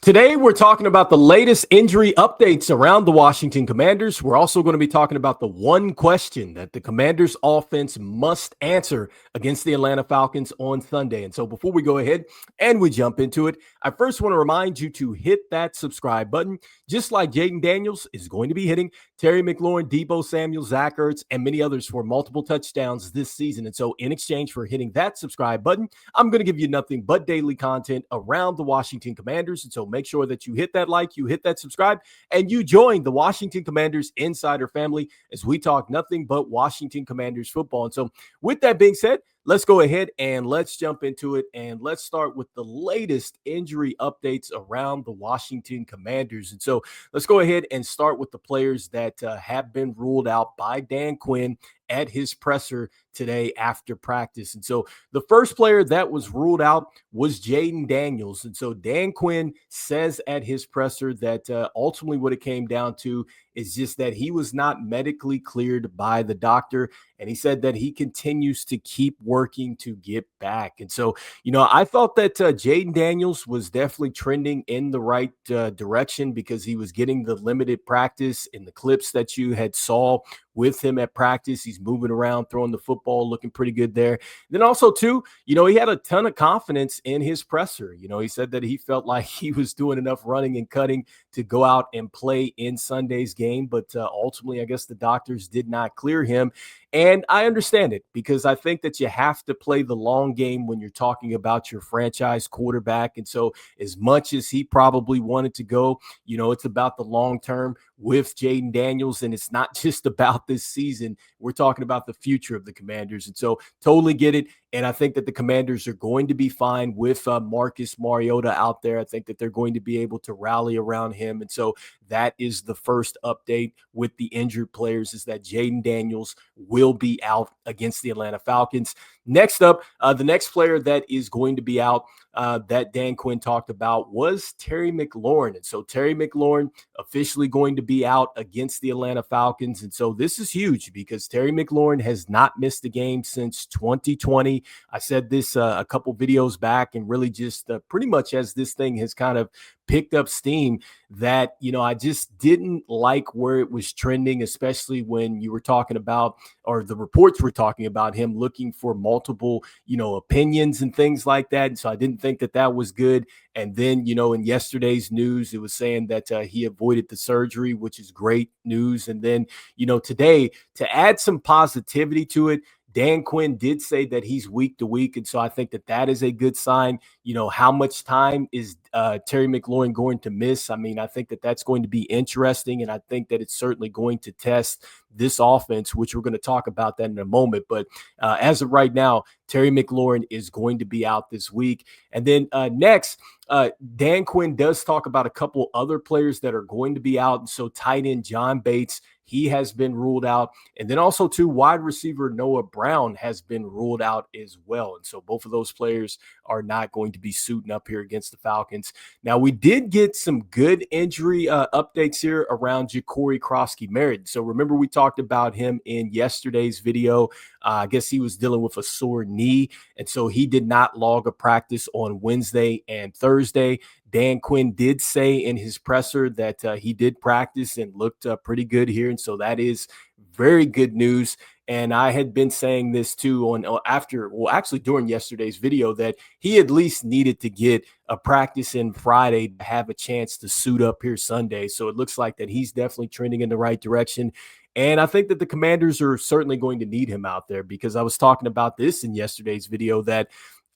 Today, we're talking about the latest injury updates around the Washington Commanders. We're also going to be talking about the one question that the Commanders offense must answer against the Atlanta Falcons on Sunday. And so before we go ahead and we jump into it, I first want to remind you to hit that subscribe button, just like Jayden Daniels is going to be hitting Terry McLaurin, Deebo Samuel, Zach Ertz, and many others for multiple touchdowns this season. And so in exchange for hitting that subscribe button, I'm going to give you nothing but daily content around the Washington Commanders. And so make sure that you hit that like, you hit that subscribe, and you join the Washington Commanders Insider family as we talk nothing but Washington Commanders football. And so with that being said, let's go ahead and let's jump into it. And let's start with the latest injury updates around the Washington Commanders. And so let's go ahead and start with the players that have been ruled out by Dan Quinn at his presser today after practice. And so the first player that was ruled out was Jayden Daniels. And so Dan Quinn says at his presser that ultimately what it came down to is just that he was not medically cleared by the doctor. And he said that he continues to keep working to get back. And so, I thought that Jayden Daniels was definitely trending in the right direction because he was getting the limited practice in the clips that you had saw with him at practice. He's moving around, throwing the football, looking pretty good there. Then also, too, he had a ton of confidence in his presser. He said that he felt like he was doing enough running and cutting to go out and play in Sunday's game. But ultimately, I guess the doctors did not clear him. And I understand it because I think that you have to play the long game when you're talking about your franchise quarterback. And so as much as he probably wanted to go, it's about the long term with Jayden Daniels. And it's not just about this season. We're talking about the future of the Commanders. And so totally get it. And I think that the Commanders are going to be fine with Marcus Mariota out there. I think that they're going to be able to rally around him. And so that is the first update with the injured players, is that Jayden Daniels will be out against the Atlanta Falcons. Next up, the next player that is going to be out that Dan Quinn talked about was Terry McLaurin. And so Terry McLaurin officially going to be out against the Atlanta Falcons. And so this is huge because Terry McLaurin has not missed a game since 2020. I said this a couple videos back, and really just pretty much as this thing has kind of picked up steam, that, I just didn't like where it was trending, especially when you were talking about, or the reports were talking about him looking for multiple, opinions and things like that. And so I didn't think that that was good. And then, in yesterday's news, it was saying that he avoided the surgery, which is great news. And then, today, to add some positivity to it, Dan Quinn did say that he's week to week. And so I think that that is a good sign. How much time is Terry McLaurin going to miss? I mean, I think that that's going to be interesting. And I think that it's certainly going to test this offense, which we're going to talk about that in a moment. But as of right now, Terry McLaurin is going to be out this week. And then next, Dan Quinn does talk about a couple other players that are going to be out. And so tight end John Bates, he has been ruled out. And then also, too, wide receiver Noah Brown has been ruled out as well. And so both of those players are not going to be suiting up here against the Falcons. Now, we did get some good injury updates here around Jacory Krosky-Merritt. So remember, we talked about him in yesterday's video. I guess he was dealing with a sore knee, and so he did not log a practice on Wednesday and Thursday. Dan Quinn did say in his presser that he did practice and looked pretty good here. And so that is very good news. And I had been saying this too during yesterday's video, that he at least needed to get a practice in Friday to have a chance to suit up here Sunday. So it looks like that he's definitely trending in the right direction. And I think that the Commanders are certainly going to need him out there, because I was talking about this in yesterday's video, that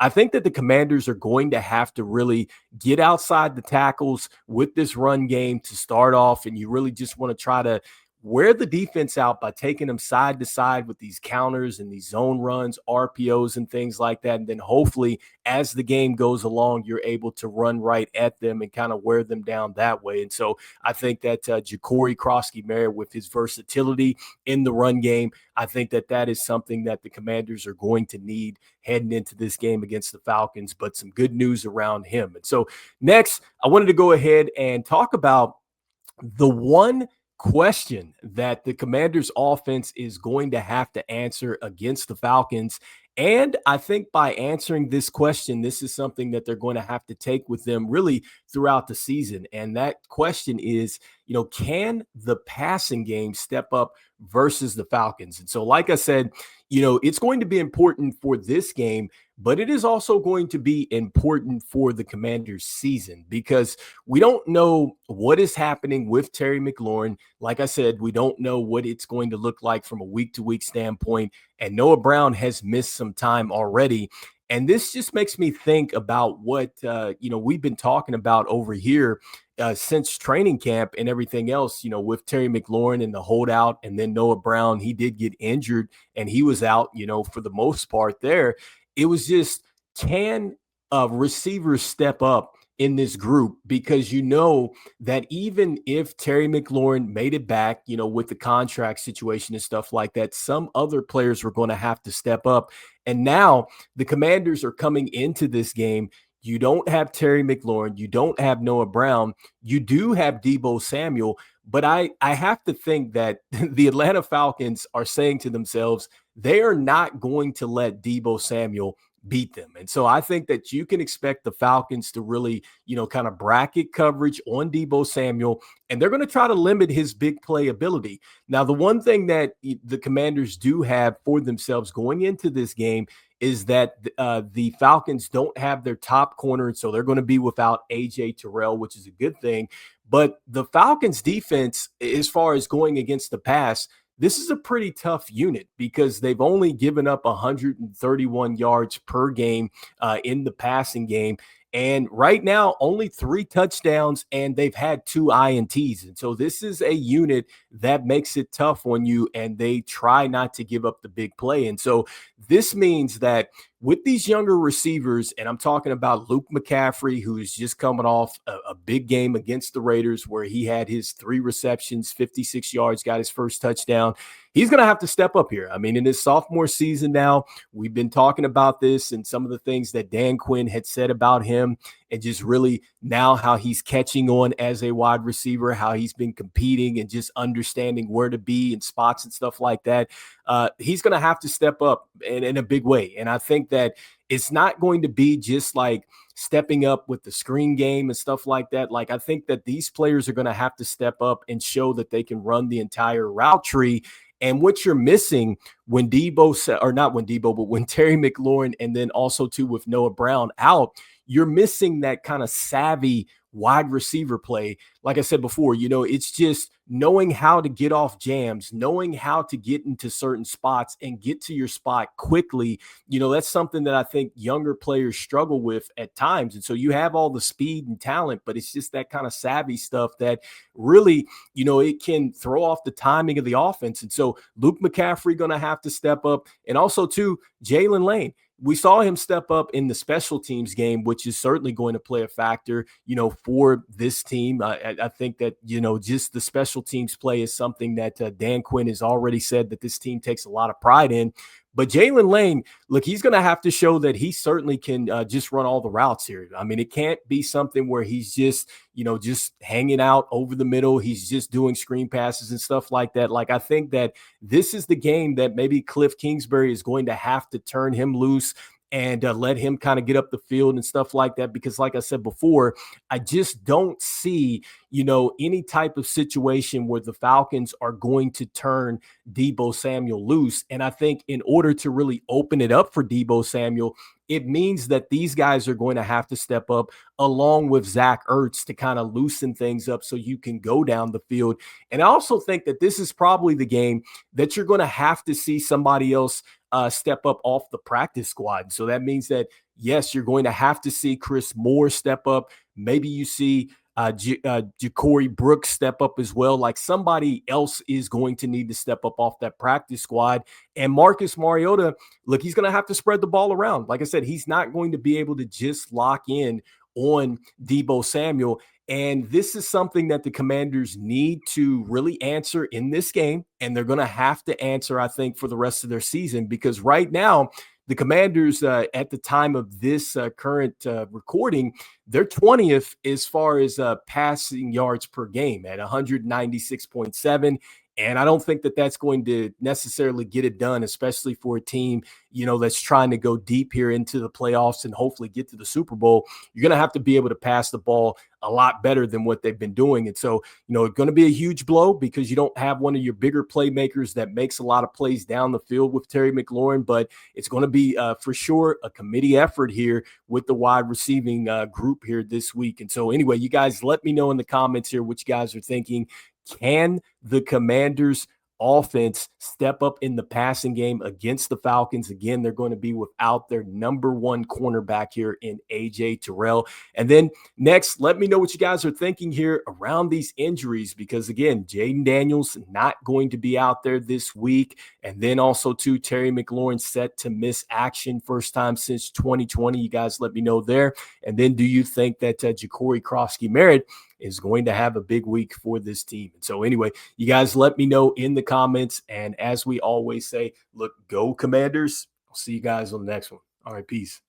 I think that the Commanders are going to have to really get outside the tackles with this run game to start off. And you really just want to try to wear the defense out by taking them side to side with these counters and these zone runs, RPOs, and things like that. And then hopefully as the game goes along, you're able to run right at them and kind of wear them down that way. And so I think that Jacory Krosky-Merritt, with his versatility in the run game, I think that that is something that the Commanders are going to need heading into this game against the Falcons. But some good news around him. And so next, I wanted to go ahead and talk about the one question that the Commanders offense is going to have to answer against the Falcons. And I think by answering this question, this is something that they're going to have to take with them really throughout the season. And that question is, can the passing game step up versus the Falcons? And so, like I said, it's going to be important for this game, but it is also going to be important for the Commanders season because we don't know what is happening with Terry McLaurin. Like I said, we don't know what it's going to look like from a week to week standpoint. And Noah Brown has missed some time already. And this just makes me think about what, we've been talking about over here since training camp and everything else, with Terry McLaurin and the holdout. And then Noah Brown, he did get injured and he was out, for the most part there. It was just, can receivers step up in this group? Because that even if Terry McLaurin made it back, with the contract situation and stuff like that, some other players were going to have to step up. And now the Commanders are coming into this game. You don't have Terry McLaurin. You don't have Noah Brown. You do have Deebo Samuel. But I have to think that the Atlanta Falcons are saying to themselves, they are not going to let Deebo Samuel beat them. And so I think that you can expect the Falcons to really, kind of bracket coverage on Deebo Samuel, and they're going to try to limit his big play ability. Now, the one thing that the Commanders do have for themselves going into this game is that the Falcons don't have their top corner, and so they're going to be without A.J. Terrell, which is a good thing. But the Falcons defense, as far as going against the pass, this is a pretty tough unit because they've only given up 131 yards per game in the passing game. And right now, only 3 touchdowns, and they've had 2 INTs. And so this is a unit that makes it tough on you, and they try not to give up the big play. And so this means that with these younger receivers, and I'm talking about Luke McCaffrey, who's just coming off a big game against the Raiders where he had his 3 receptions, 56 yards, got his first touchdown. He's going to have to step up here. I mean, in his sophomore season now, we've been talking about this and some of the things that Dan Quinn had said about him, and just really now how he's catching on as a wide receiver, how he's been competing and just understanding where to be in spots and stuff like that. He's going to have to step up in a big way. And I think that it's not going to be just like stepping up with the screen game and stuff like that. Like, I think that these players are going to have to step up and show that they can run the entire route tree. And what you're missing when when Terry McLaurin, and then also too with Noah Brown out, you're missing that kind of savvy wide receiver play. Like I said before, it's just knowing how to get off jams, knowing how to get into certain spots and get to your spot quickly. That's something that I think younger players struggle with at times. And so you have all the speed and talent, but it's just that kind of savvy stuff that really, it can throw off the timing of the offense. And so Luke McCaffrey going to have to step up, and also too, Jaylin Lane. We saw him step up in the special teams game, which is certainly going to play a factor, for this team. I think that, just the special teams play is something that Dan Quinn has already said that this team takes a lot of pride in. But Jaylin Lane, look, he's going to have to show that he certainly can just run all the routes here. I mean, it can't be something where he's just, just hanging out over the middle. He's just doing screen passes and stuff like that. Like, I think that this is the game that maybe Cliff Kingsbury is going to have to turn him loose and let him kind of get up the field and stuff like that. Because like I said before, I just don't see, any type of situation where the Falcons are going to turn Deebo Samuel loose. And I think in order to really open it up for Deebo Samuel, it means that these guys are going to have to step up along with Zach Ertz to kind of loosen things up so you can go down the field. And I also think that this is probably the game that you're going to have to see somebody else step up off the practice squad. So that means that, yes, you're going to have to see Chris Moore step up. Maybe you see Ja'Cory Brooks step up as well. Like, somebody else is going to need to step up off that practice squad. And Marcus Mariota, look, he's going to have to spread the ball around. Like I said, he's not going to be able to just lock in on Deebo Samuel. And this is something that the Commanders need to really answer in this game. And they're going to have to answer, I think, for the rest of their season, because right now, the Commanders, at the time of this current recording, they're 20th as far as passing yards per game at 196.7. And I don't think that that's going to necessarily get it done, especially for a team, that's trying to go deep here into the playoffs and hopefully get to the Super Bowl. You're going to have to be able to pass the ball a lot better than what they've been doing. And so, it's going to be a huge blow because you don't have one of your bigger playmakers that makes a lot of plays down the field with Terry McLaurin, but it's going to be for sure a committee effort here with the wide receiving group here this week. And so anyway, you guys let me know in the comments here what you guys are thinking. Can the Commanders offense step up in the passing game against the Falcons? Again, they're going to be without their number one cornerback here in AJ Terrell. And then next, let me know what you guys are thinking here around these injuries, because again, Jayden Daniels not going to be out there this week. And then also too, Terry McLaurin set to miss action first time since 2020. You guys let me know there. And then do you think that Ja'Cory Krosky-Merritt is going to have a big week for this team? And so anyway, you guys let me know in the comments. And as we always say, look, go Commanders. I'll see you guys on the next one. All right, peace.